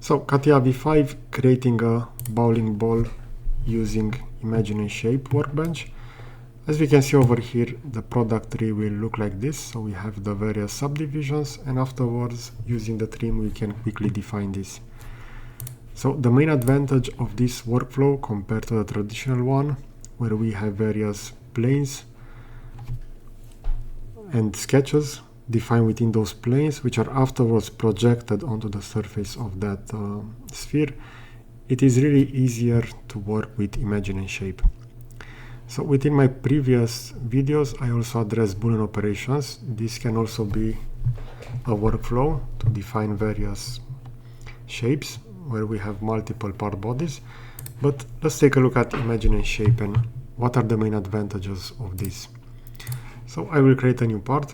So CATIA V5, creating a bowling ball using Imagine Shape workbench. As we can see over here, the product tree will look like this. So we have the various subdivisions, and afterwards, using the trim, we can quickly define this. So the main advantage of this workflow compared to the traditional one, where we have various planes and sketches defined within those planes, which are afterwards projected onto the surface of that sphere, it is really easier to work with Imagine Shape. So within my previous videos, I also addressed Boolean operations. This can also be a workflow to define various shapes where we have multiple part bodies. But let's take a look at Imagine Shape and what are the main advantages of this. So I will create a new part.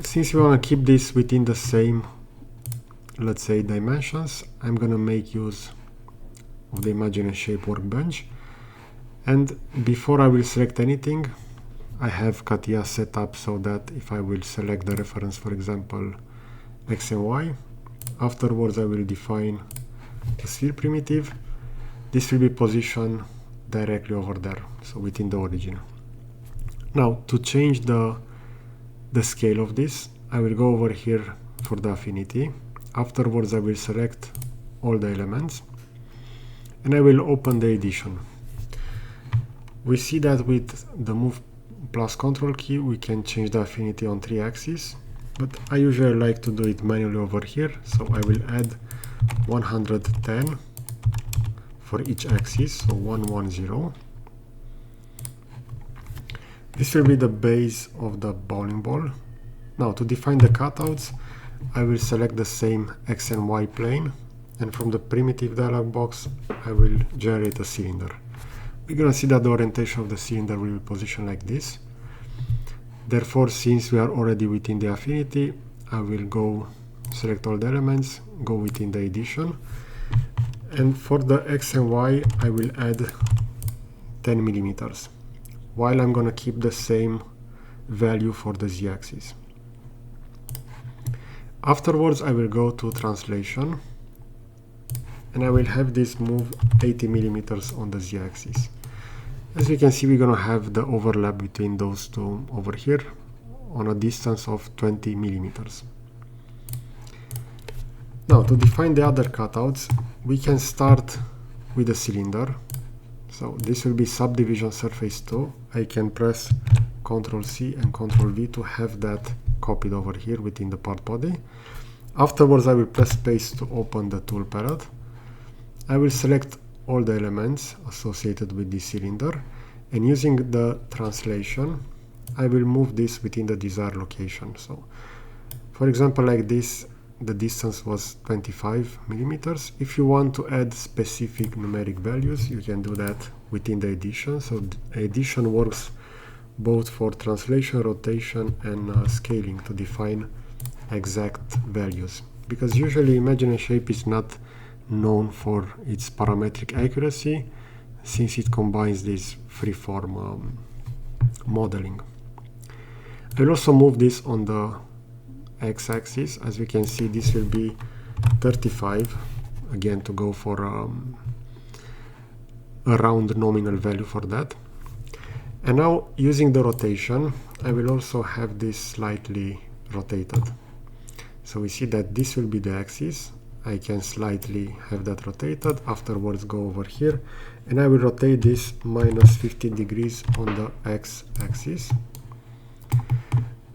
Since we want to keep this within the same, let's say, dimensions, I'm going to make use of the Imagine Shape workbench. And before I will select anything, I have CATIA set up so that if I will select the reference, for example, X and Y, afterwards I will define the sphere primitive. This will be positioned directly over there, so within the origin. Now, to change the scale of this, I will go over here for the affinity. Afterwards, I will select all the elements and I will open the edition. We see that with the move plus control key, we can change the affinity on 3 axes, but I usually like to do it manually over here. So I will add 110 for each axis, so 110. This will be the base of the bowling ball. Now, to define the cutouts, I will select the same X and Y plane, and from the primitive dialog box, I will generate a cylinder. We're going to see that the orientation of the cylinder will be positioned like this. Therefore, since we are already within the affinity, I will go select all the elements, go within the edition, and for the X and Y, I will add 10 millimeters. While I'm going to keep the same value for the z-axis. Afterwards, I will go to translation and I will have this move 80 millimeters on the z-axis. As you can see, we're going to have the overlap between those two over here on a distance of 20 millimeters. Now, to define the other cutouts, we can start with a cylinder. So this will be subdivision surface 2. I can press Ctrl C and Ctrl V to have that copied over here within the part body. Afterwards, I will press space to open the tool palette. I will select all the elements associated with this cylinder, and using the translation, I will move this within the desired location. So, for example, like this, the distance was 25 millimeters. If you want to add specific numeric values, you can do that within the edition. So the edition works both for translation, rotation, and scaling to define exact values. Because usually Imagine Shape is not known for its parametric accuracy, since it combines this freeform modeling. I will also move this on the x-axis. As we can see, this will be 35, again to go for a round nominal value for that. And now, using the rotation, I will also have this slightly rotated. So we see that this will be the axis. I can slightly have that rotated. Afterwards, go over here and I will rotate this minus 15 degrees on the x-axis.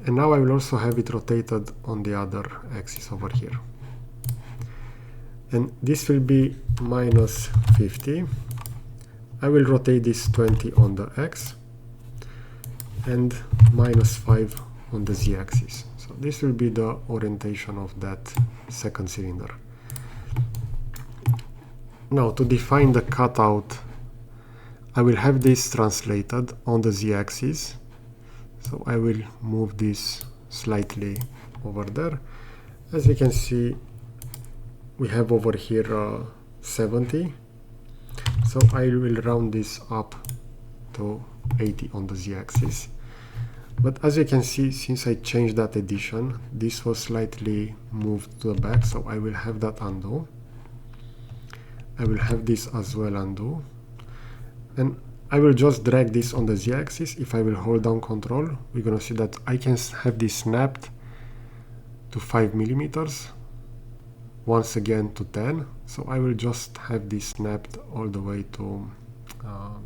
And now I will also have it rotated on the other axis over here. And this will be minus 50. I will rotate this 20 on the x and minus 5 on the z-axis. So this will be the orientation of that second cylinder. Now, to define the cutout, I will have this translated on the z-axis. So I will move this slightly over there. As you can see, we have over here 70. So I will round this up to 80 on the z-axis. But as you can see, since I changed that edition, this was slightly moved to the back, so I will have that undo. I will have this as well undo. And I will just drag this on the z-axis. If I will hold down Control, we're going to see that I can have this snapped to 5 millimeters. Once again to 10. So I will just have this snapped all the way to,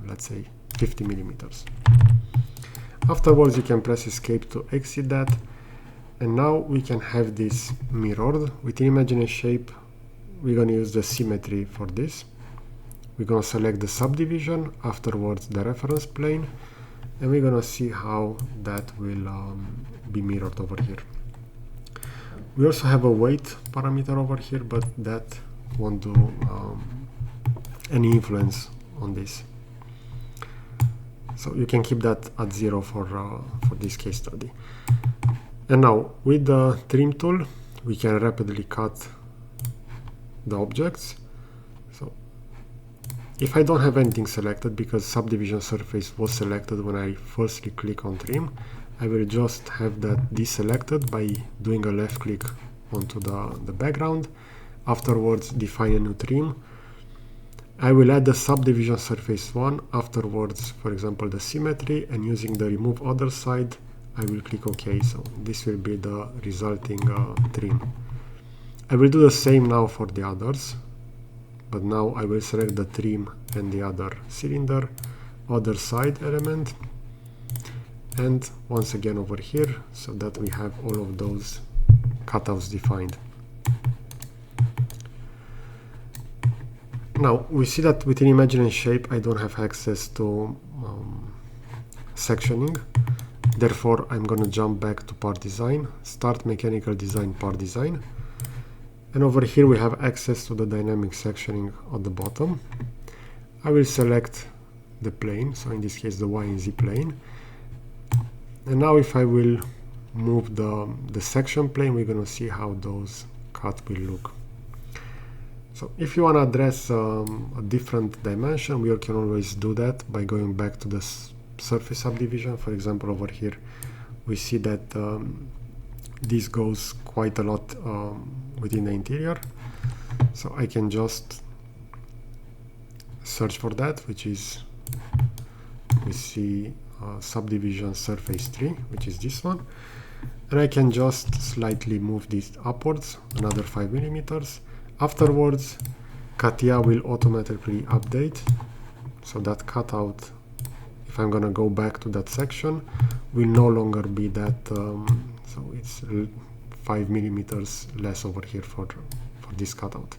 let's say, 50 millimeters. Afterwards, you can press Escape to exit that. And now we can have this mirrored. Within Imagine and Shape, we're going to use the symmetry for this. We're going to select the subdivision, afterwards the reference plane, and we're going to see how that will be mirrored over here. We also have a weight parameter over here, but that won't do any influence on this. So you can keep that at 0 for this case study. And now with the trim tool, we can rapidly cut the objects. So if I don't have anything selected, because subdivision surface was selected when I firstly click on trim, I will just have that deselected by doing a left click onto the background. Afterwards, define a new trim. I will add the subdivision surface 1. Afterwards, for example, the symmetry, and using the remove other side, I will click OK. So this will be the resulting trim. I will do the same now for the others, but now I will select the trim and the other cylinder, other side element, and once again over here, so that we have all of those cutouts defined. Now we see that within Imagine and Shape I don't have access to sectioning. Therefore I'm going to jump back to Part Design, Start Mechanical Design, Part Design, and over here we have access to the dynamic sectioning at the bottom. I will select the plane, so in this case the Y and Z plane. And now if I will move the section plane, we're going to see how those cuts will look. So if you want to address a different dimension, we can always do that by going back to the surface subdivision. For example, over here we see that this goes quite a lot within the interior. So I can just search for that, which is, we see subdivision surface 3, which is this one, and I can just slightly move this upwards another 5 millimeters. Afterwards, CATIA will automatically update, so that cutout, if I'm gonna go back to that section, will no longer be that, so it's 5 millimeters less over here for this cutout.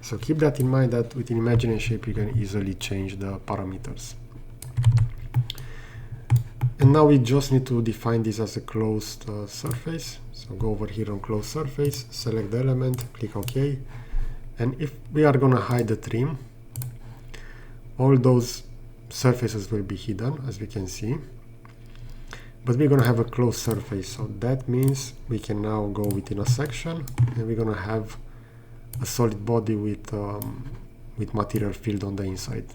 So keep that in mind, that within Imagine and Shape you can easily change the parameters. And now we just need to define this as a closed surface. So go over here on closed surface, select the element, click OK. And if we are going to hide the trim, all those surfaces will be hidden, as we can see. But we're going to have a closed surface, so that means we can now go within a section, and we're going to have a solid body with material field on the inside.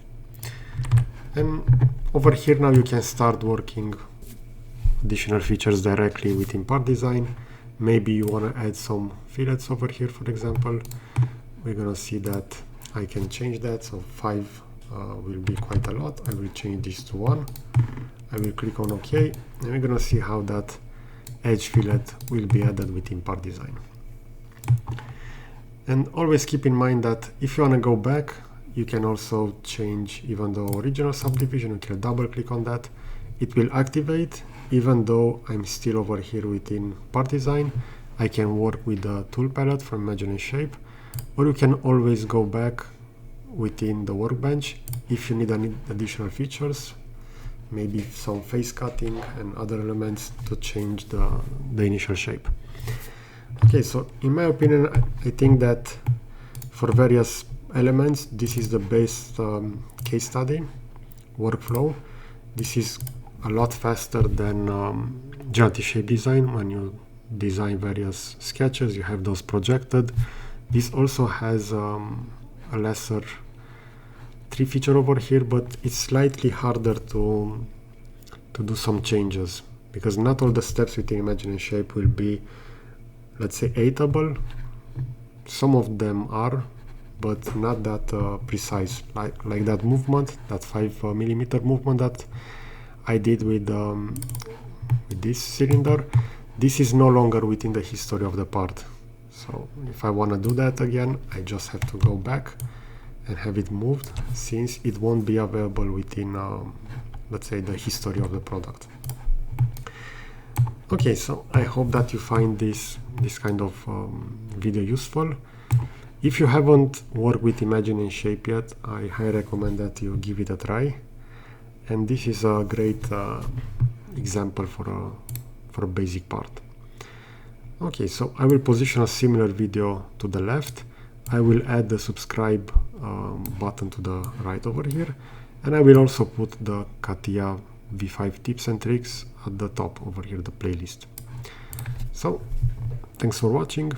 And over here now you can start working additional features directly within Part Design. Maybe you want to add some fillets over here, for example. We're going to see that I can change that, so 5 will be quite a lot. I will change this to 1. I will click on OK, and we're going to see how that edge fillet will be added within Part Design. And always keep in mind that if you want to go back, you can also change even the original subdivision. You can double click on that. It will activate even though I'm still over here within Part Design. I can work with the tool palette from Imagine and Shape, or you can always go back within the workbench if you need any additional features, maybe some face cutting and other elements to change the initial shape. Okay, so in my opinion, I think that for various elements, this is the best case study workflow. This is a lot faster than generative shape design. When you design various sketches, you have those projected. This also has a lesser tree feature over here, but it's slightly harder to do some changes because not all the steps within Imagine and Shape will be, let's say, editable. Some of them are, but not that precise, like that movement, that 5mm movement that I did with this cylinder. This is no longer within the history of the part. So if I want to do that again, I just have to go back and have it moved, since it won't be available within, let's say, the history of the product. Okay, so I hope that you find this kind of video useful. If you haven't worked with Imagine and Shape yet, I highly recommend that you give it a try. And this is a great example for a basic part. Okay, so I will position a similar video to the left. I will add the subscribe button to the right over here, and I will also put the CATIA V5 tips and tricks at the top over here, the playlist. So thanks for watching.